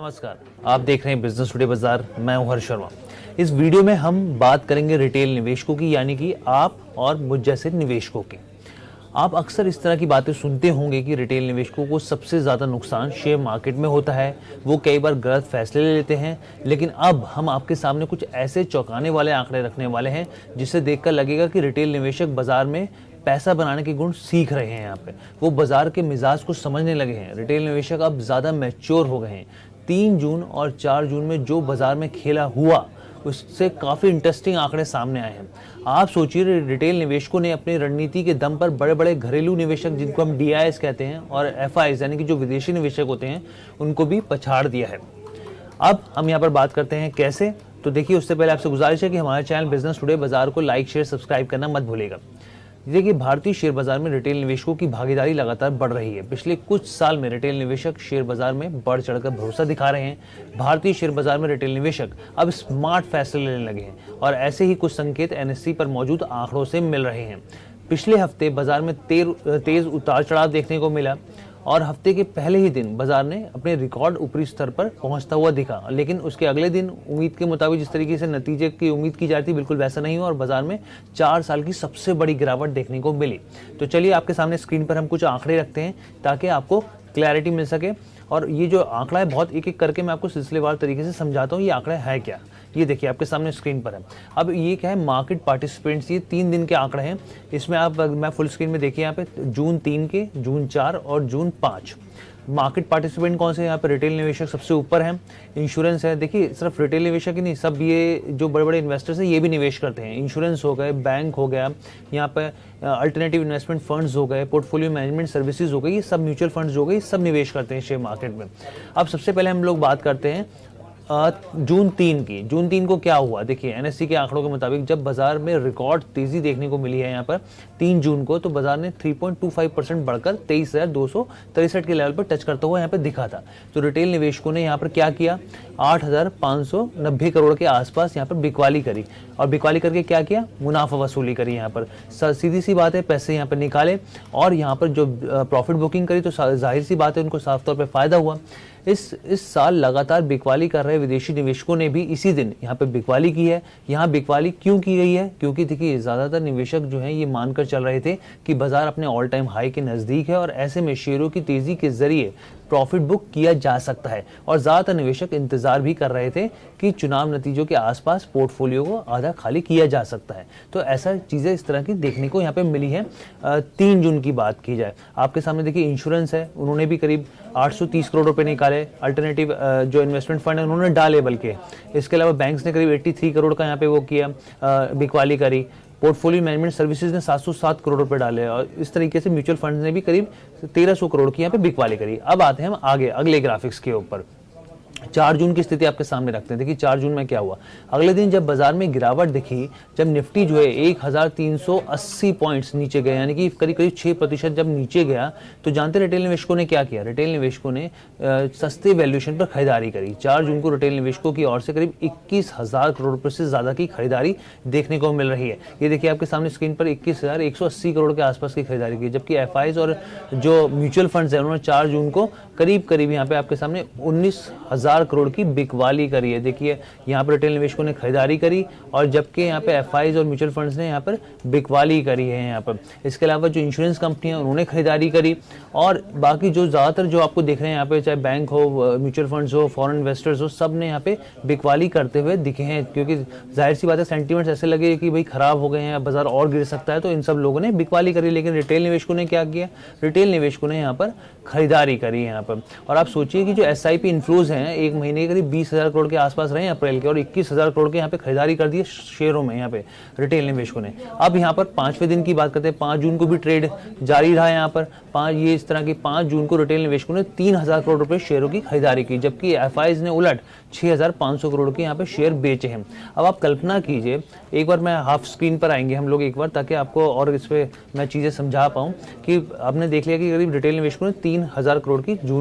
नमस्कार, आप देख रहे हैं बिजनेस टुडे बाजार। मैं हूं हर्ष शर्मा। इस वीडियो में हम बात करेंगे रिटेल निवेशकों की, यानी कि आप और मुझ जैसे निवेशकों की। आप अक्सर इस तरह की बातें सुनते होंगे कि रिटेल निवेशकों को सबसे ज़्यादा नुकसान शेयर मार्केट में होता है, वो कई बार गलत फैसले ले लेते हैं। लेकिन अब हम आपके सामने कुछ ऐसे चौंकाने वाले आंकड़े रखने वाले हैं जिसे देखकर लगेगा कि रिटेल निवेशक बाजार में पैसा बनाने के गुण सीख रहे हैं। यहाँ पे वो बाजार के मिजाज को समझने लगे हैं। रिटेल निवेशक अब ज़्यादा मैच्योर हो गए हैं। 3 जून और 4 जून में जो बाजार में खेला हुआ उससे काफ़ी इंटरेस्टिंग आंकड़े सामने आए हैं। आप सोचिए, रिटेल निवेशकों ने अपनी रणनीति के दम पर बड़े बड़े घरेलू निवेशक, जिनको हम DIs कहते हैं, और FIs यानी कि जो विदेशी निवेशक होते हैं, उनको भी पछाड़ दिया है। अब हम यहाँ पर बात करते हैं कैसे। तो देखिए, उससे पहले आपसे गुजारिश है कि हमारे चैनल बिजनेस टुडे बाजार को लाइक, शेयर, सब्सक्राइब करना मत भूलिएगा। देखिए, भारतीय शेयर बाजार में रिटेल निवेशकों की भागीदारी लगातार बढ़ रही है। पिछले कुछ साल में रिटेल निवेशक शेयर बाजार में बढ़ चढ़कर भरोसा दिखा रहे हैं। भारतीय शेयर बाजार में रिटेल निवेशक अब स्मार्ट फैसले लेने लगे हैं और ऐसे ही कुछ संकेत NSE पर मौजूद आंकड़ों से मिल रहे हैं। पिछले हफ्ते बाजार में तेज उतार चढ़ाव देखने को मिला और हफ्ते के पहले ही दिन बाजार ने अपने रिकॉर्ड ऊपरी स्तर पर पहुंचता हुआ दिखा। लेकिन उसके अगले दिन उम्मीद के मुताबिक जिस तरीके से नतीजे की उम्मीद की जा रही थी, बिल्कुल वैसा नहीं हुआ और बाजार में 4 साल की सबसे बड़ी गिरावट देखने को मिली। तो चलिए, आपके सामने स्क्रीन पर हम कुछ आंकड़े रखते हैं ताकि आपको क्लैरिटी मिल सके। और ये जो आंकड़ा है, बहुत एक एक करके मैं आपको सिलसिलेवार तरीके से समझाता हूँ ये आंकड़ा है क्या। ये देखिए, आपके सामने स्क्रीन पर है। अब ये क्या है, मार्केट पार्टिसिपेंट्स, ये 3 दिन के आंकड़े हैं। इसमें आप, मैं फुल स्क्रीन में देखिए, यहाँ पे जून 3 के, जून 4 और जून 5 मार्केट पार्टिसिपेंट कौन से, यहाँ पे रिटेल निवेशक सबसे ऊपर हैं। इंश्योरेंस है, देखिए सिर्फ रिटेल निवेशक ही नहीं, सब ये जो बड़े बड़े इन्वेस्टर्स हैं ये भी निवेश करते हैं। इंश्योरेंस हो गए, बैंक हो गया, यहाँ पे अल्टरनेटिव इन्वेस्टमेंट फंड्स हो गए, पोर्टफोलियो मैनेजमेंट सर्विसेज हो गई, ये सब म्यूचुअल फंड्स हो गए, सब निवेश करते हैं शेयर मार्केट में। अब सबसे पहले हम लोग बात करते हैं जून 3 की। जून 3 को क्या हुआ, देखिए NSE के आंकड़ों के मुताबिक जब बाजार में रिकॉर्ड तेजी देखने को मिली है यहाँ पर 3 जून को, तो बाजार ने 3.25% बढ़कर 23,263 के लेवल पर टच करता हुआ यहाँ पे दिखा था। तो रिटेल निवेशकों ने यहाँ पर क्या किया, 8,590 करोड़ के आसपास यहाँ पर बिकवाली करी और बिकवाली करके क्या किया, मुनाफा वसूली करी। यहाँ पर सीधी सी बात है, पैसे यहाँ पर निकाले और यहाँ पर जो प्रॉफिट बुकिंग करी, तो जाहिर सी बात है उनको साफ तौर पर फायदा हुआ। इस साल लगातार बिकवाली कर रहे विदेशी निवेशकों ने भी इसी दिन यहाँ पे बिकवाली की है। यहाँ बिकवाली क्यों की गई है, क्योंकि देखिए ज़्यादातर निवेशक जो हैं ये मानकर चल रहे थे कि बाजार अपने ऑल टाइम हाई के नज़दीक है और ऐसे में शेयरों की तेज़ी के जरिए प्रॉफिट बुक किया जा सकता है। और ज़्यादातर निवेशक इंतजार भी कर रहे थे कि चुनाव नतीजों के आसपास पोर्टफोलियो को आधा खाली किया जा सकता है। तो ऐसा चीज़ें इस तरह की देखने को यहाँ पे मिली है। 3 जून की बात की जाए, आपके सामने देखिए इंश्योरेंस है, उन्होंने भी करीब 830 करोड़ रुपए निकाले। अल्टरनेटिव जो इन्वेस्टमेंट फंड है उन्होंने डाले, बल्कि इसके अलावा बैंक्स ने करीब 83 करोड़ का यहाँ पे वो किया, बिकवाली करी। पोर्टफोलियो मैनेजमेंट सर्विसेज ने 707 करोड़ रुपए डाले और इस तरीके से म्यूचुअल फंड्स ने भी करीब 1300 करोड़ की यहाँ पे बिकवाली करी। अब आते हैं हम आगे अगले ग्राफिक्स के ऊपर। 4 जून की स्थिति आपके सामने रखते हैं। देखिए 4 जून में क्या हुआ, अगले दिन जब बाजार में गिरावट दिखी, जब निफ्टी जो है 1380 पॉइंट्स नीचे गए, यानी कि करीब करीब 6% जब नीचे गया, तो जानते रिटेल निवेशकों ने क्या किया। रिटेल निवेशकों ने सस्ते वैल्यूएशन पर खरीदारी करी। 4 जून को रिटेल निवेशकों की ओर से करीब 21,000 करोड़ रुपए से ज्यादा की खरीदारी देखने को मिल रही है। ये देखिए आपके सामने स्क्रीन पर 21,180 करोड़ के आसपास की खरीदारी की, जबकि FIs और जो म्यूचुअल फंड्स है उन्होंने 4 जून को करीब करीब यहाँ पे आपके सामने 19,000 करोड़ की बिकवाली करी है। देखिए यहाँ पर रिटेल निवेशकों ने खरीदारी करी और जबकि यहाँ पे FIs और म्यूचुअल फंड्स ने यहाँ पर बिकवाली करी है यहाँ पर। इसके अलावा जो इंश्योरेंस कंपनियां उन्होंने खरीदारी करी और बाकी जो ज़्यादातर जो आपको देख रहे हैं यहाँ पे, चाहे बैंक हो, म्यूचुअल फंड्स हो, फॉरेन इन्वेस्टर्स हो, सब ने यहाँ पे बिकवाली करते हुए दिखे हैं, क्योंकि जाहिर सी बात है सेंटीमेंट्स ऐसे लगे कि भाई खराब हो गए हैं, बाजार और गिर सकता है, तो इन सब लोगों ने बिकवाली करी। लेकिन रिटेल निवेशकों ने क्या किया, रिटेल निवेशकों ने यहाँ पर खरीदारी करी यहाँ पर। और आप सोचिए कि जो SIP इन्फ्लोज हैं एक महीने के करीब 20,000 करोड़ के आसपास रहे अप्रैल के, और 21,000 करोड़ के यहाँ पे खरीदारी कर दी है शेयरों में यहाँ पे रिटेल निवेशकों ने। अब यहाँ पर 5वें दिन की बात करते हैं। 5 जून को भी ट्रेड जारी रहा यहाँ पर। ये इस तरह की 5 जून को रिटेल निवेशकों ने 3,000 करोड़ रुपए शेयरों की खरीदारी की, जबकि FIs ने उलट 6,500 करोड़ के यहाँ पे शेयर बेचे हैं। अब आप कल्पना कीजिए, एक बार मैं हाफ स्क्रीन पर आएंगे हम लोग एक बार, ताकि आपको और इस पे मैं चीज़ें समझा पाऊँ कि आपने देख लिया कि करीब रिटेल निवेशकों ने 3,000 करोड़ की जून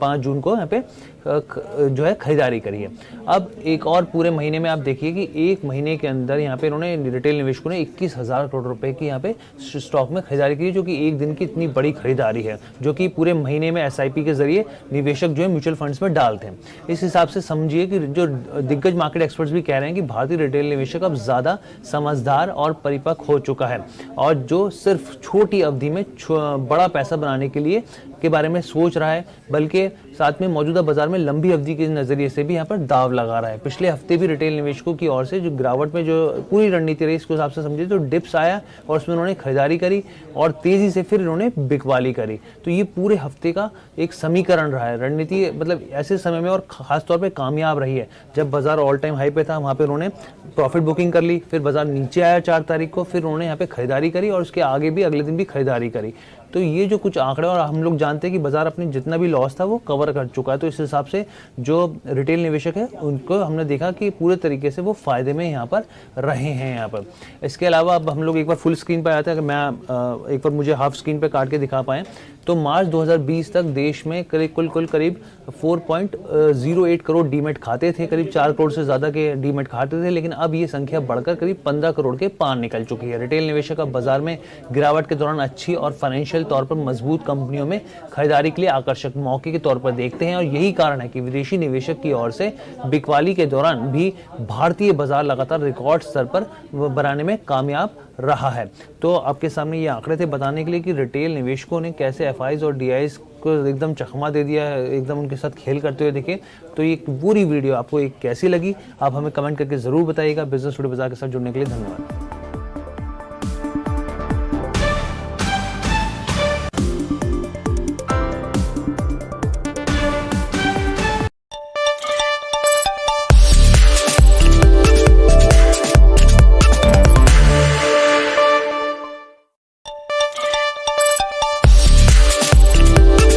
5 जून को यहाँ पे जो है खरीदारी करी है। अब एक और पूरे महीने में आप देखिए कि एक महीने के अंदर यहाँ पे इन्होंने रिटेल निवेशकों ने 21,000 करोड़ रुपए की यहाँ पे स्टॉक में खरीदारी की, जो कि एक दिन की इतनी बड़ी खरीदारी है, जो कि पूरे महीने में SIP के जरिए निवेशक जो है म्यूचुअल फंड्स में डालते हैं। इस हिसाब से समझिए कि जो दिग्गज मार्केट एक्सपर्ट्स भी कह रहे हैं कि भारतीय रिटेल निवेशक अब ज्यादा समझदार और परिपक्व हो चुका है, और जो सिर्फ छोटी अवधि में बड़ा पैसा बनाने के लिए के बारे में सोच रहा है, बल्कि साथ में मौजूदा बाजार में लंबी अवधि के नजरिए से भी यहाँ पर दाव लगा रहा है। पिछले हफ्ते भी रिटेल निवेशकों की ओर से जो गिरावट में जो पूरी रणनीति रही, इसके हिसाब से समझिए तो डिप्स आया और उसमें उन्होंने खरीदारी करी और तेजी से फिर इन्होंने बिकवाली करी। तो ये पूरे हफ्ते का एक समीकरण रहा है। रणनीति मतलब ऐसे समय में और खासतौर पर कामयाब रही है जब बाजार ऑल टाइम हाई पे था, वहाँ पे उन्होंने प्रॉफिट बुकिंग कर ली, फिर बाजार नीचे आया 4 तारीख को, फिर उन्होंने यहाँ पे खरीदारी करी और उसके आगे भी अगले दिन भी खरीदारी करी। तो ये जो कुछ आंकड़े, और हम लोग जानते हैं कि बाजार अपने जितना भी लॉस था वो कवर कर चुका है, तो इस हिसाब से जो रिटेल निवेशक है उनको हमने देखा कि पूरे तरीके से वो फायदे में यहाँ पर रहे हैं यहाँ पर। इसके अलावा अब हम लोग एक बार फुल स्क्रीन पर आते हैं, अगर मैं एक बार मुझे हाफ स्क्रीन पे काट के दिखा पाएँ तो मार्च 2020 तक देश में कुल करीब 4.08 करोड़ डीमेट खाते थे, करीब 4 करोड़ से ज़्यादा के डीमेट खाते थे, लेकिन अब ये संख्या बढ़कर करीब 15 करोड़ के पार निकल चुकी है। रिटेल निवेशक अब बाजार में गिरावट के दौरान अच्छी और फाइनेंशियल तौर पर मजबूत कंपनियों में खरीदारी के लिए आकर्षक मौके के तौर पर देखते हैं, और यही कारण है कि विदेशी निवेशक की ओर से बिकवाली के दौरान भी भारतीय बाजार लगातार रिकॉर्ड स्तर पर बनाने में कामयाब रहा है। तो आपके सामने ये आंकड़े थे बताने के लिए कि रिटेल निवेशकों ने कैसे FIs और DIs को एकदम चकमा दे दिया है, एकदम उनके साथ खेल करते हुए देखे। तो ये पूरी वीडियो आपको कैसी लगी, आप हमें कमेंट करके जरूर बताइएगा। बिजनेस टुडे बाजार के साथ जुड़ने के लिए धन्यवाद।